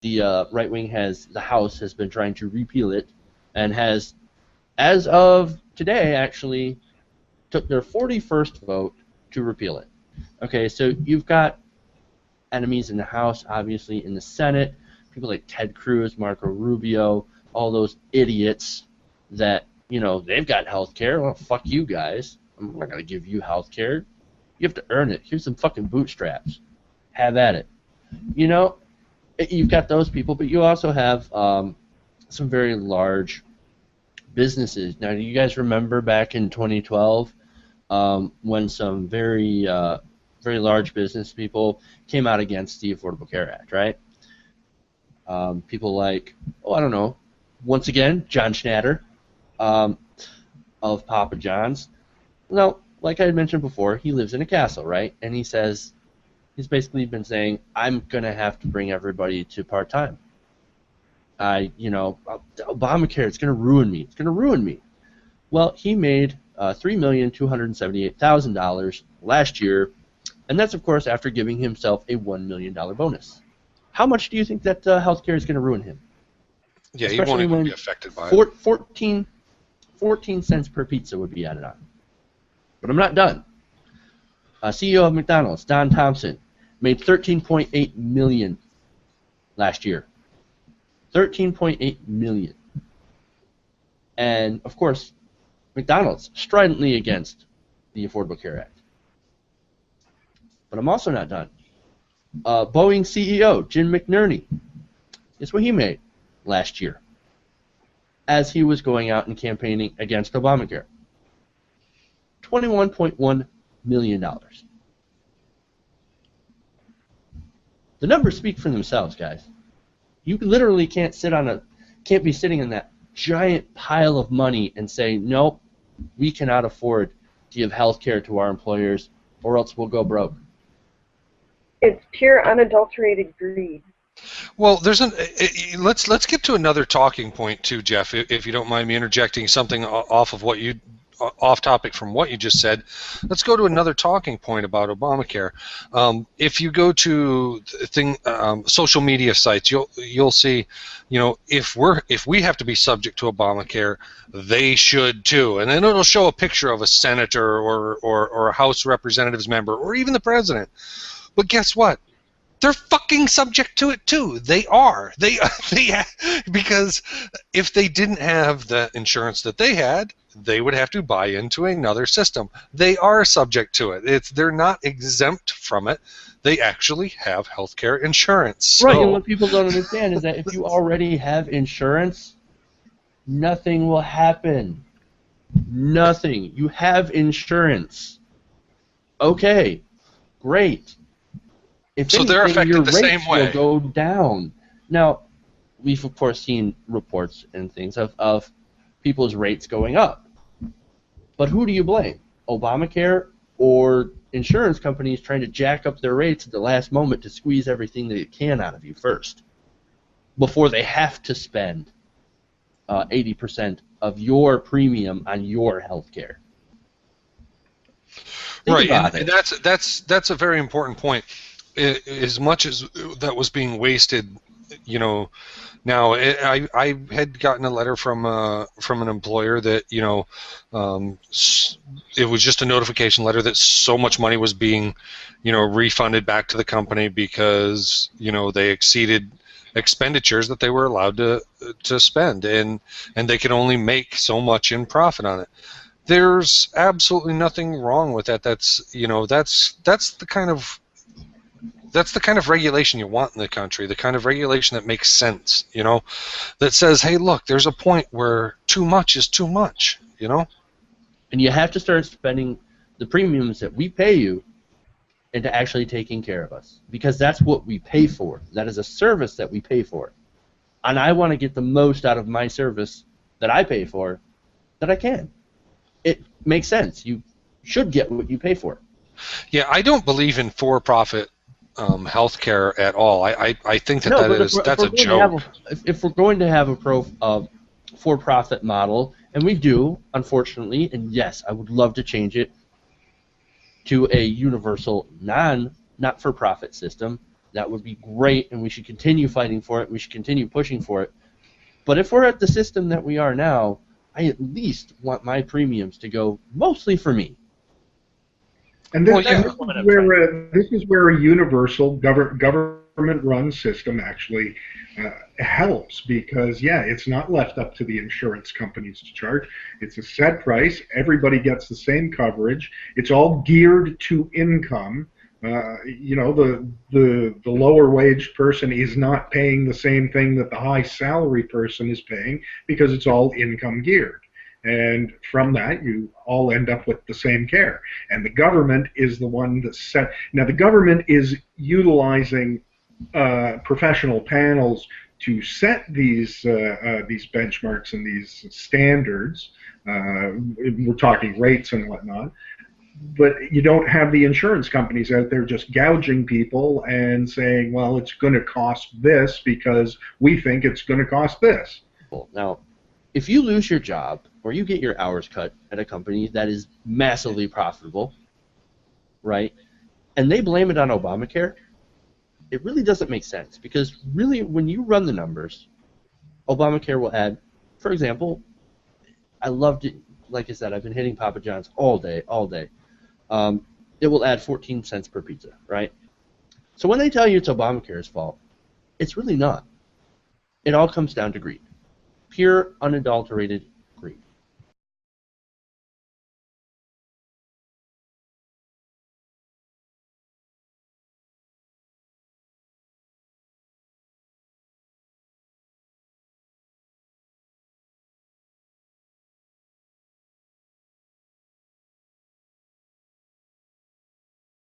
the right wing the House has been trying to repeal it, and has, as of today, actually took their 41st vote to repeal it. Okay, so you've got enemies in the House, obviously in the Senate, people like Ted Cruz, Marco Rubio, all those idiots that, they've got health care. Well, fuck you guys. I'm not going to give you health care. You have to earn it. Here's some fucking bootstraps. Have at it. You've got those people, but you also have some very large businesses. Now, do you guys remember back in 2012 when some very large business people came out against the Affordable Care Act, right? People like, I don't know, once again, John Schnatter of Papa John's. Now, like I had mentioned before, he lives in a castle, right? And he says, he's basically been saying, I'm going to have to bring everybody to part-time. Obamacare, it's going to ruin me. It's going to ruin me. Well, he made $3,278,000 last year, and that's, of course, after giving himself a $1 million bonus. How much do you think that health care is going to ruin him? Yeah, he won't even be affected by it. 14 cents per pizza would be added on. But I'm not done. CEO of McDonald's, Don Thompson, made $13.8 million last year. $13.8 million. And, of course, McDonald's stridently against the Affordable Care Act. But I'm also not done. Boeing CEO, Jim McNerney, guess what he made last year as he was going out and campaigning against Obamacare? $21.1 million. The numbers speak for themselves, guys. You literally can't be sitting on that giant pile of money and say, nope, we cannot afford to give health care to our employers, or else we'll go broke. It's pure unadulterated greed. Well, let's get to another talking point too, Jeff, if you don't mind me interjecting something off topic from what you just said. Let's go to another talking point about Obamacare. If you go to social media sites, you'll see, if we have to be subject to Obamacare, they should too, and then it'll show a picture of a senator or a House Representatives member or even the president. But guess what? They're fucking subject to it too. They are. Because if they didn't have the insurance that they had, they would have to buy into another system. They are subject to it. They're not exempt from it. They actually have healthcare insurance. So. Right, and what people don't understand is that if you already have insurance, nothing will happen. Nothing. You have insurance. Okay, great. If so anything, they're affected your the rates same way. will go down. Now, we've of course seen reports and things of people's rates going up. But who do you blame? Obamacare or insurance companies trying to jack up their rates at the last moment to squeeze everything they can out of you first, before they have to spend 80% of your premium on your health care? Right, and that's a very important point. As much as that was being wasted, now I had gotten a letter from an employer that it was just a notification letter that so much money was being refunded back to the company because they exceeded expenditures that they were allowed to spend, and they could only make so much in profit on it. There's absolutely nothing wrong with that. That's the kind of regulation you want in the country, the kind of regulation that makes sense, that says, hey, look, there's a point where too much is too much, And you have to start spending the premiums that we pay you into actually taking care of us, because that's what we pay for. That is a service that we pay for. And I want to get the most out of my service that I pay for that I can. It makes sense. You should get what you pay for. Yeah, I don't believe in for-profit healthcare at all. I think that's a joke. If we're going to have a for-profit model, and we do, unfortunately, and yes, I would love to change it to a universal not-for-profit system, That would be great, and we should continue fighting for it. We should continue pushing for it. But if we're at the system that we are now, I at least want my premiums to go mostly for me. And this is where a universal government-run system actually helps, because it's not left up to the insurance companies to charge. It's a set price. Everybody gets the same coverage. It's all geared to income. The lower wage person is not paying the same thing that the high salary person is paying, because it's all income geared. And from that, you all end up with the same care. And the government is the one that set. Now, the government is utilizing professional panels to set these benchmarks and these standards. We're talking rates and whatnot. But you don't have the insurance companies out there just gouging people and saying, well, it's going to cost this because we think it's going to cost this. Now, if you lose your job or you get your hours cut at a company that is massively profitable, right, and they blame it on Obamacare, it really doesn't make sense, because really when you run the numbers, Obamacare will add, for example, I loved it, like I said, I've been hitting Papa John's all day. It will add 14 cents per pizza, right? So when they tell you it's Obamacare's fault, it's really not. It all comes down to greed. Pure, unadulterated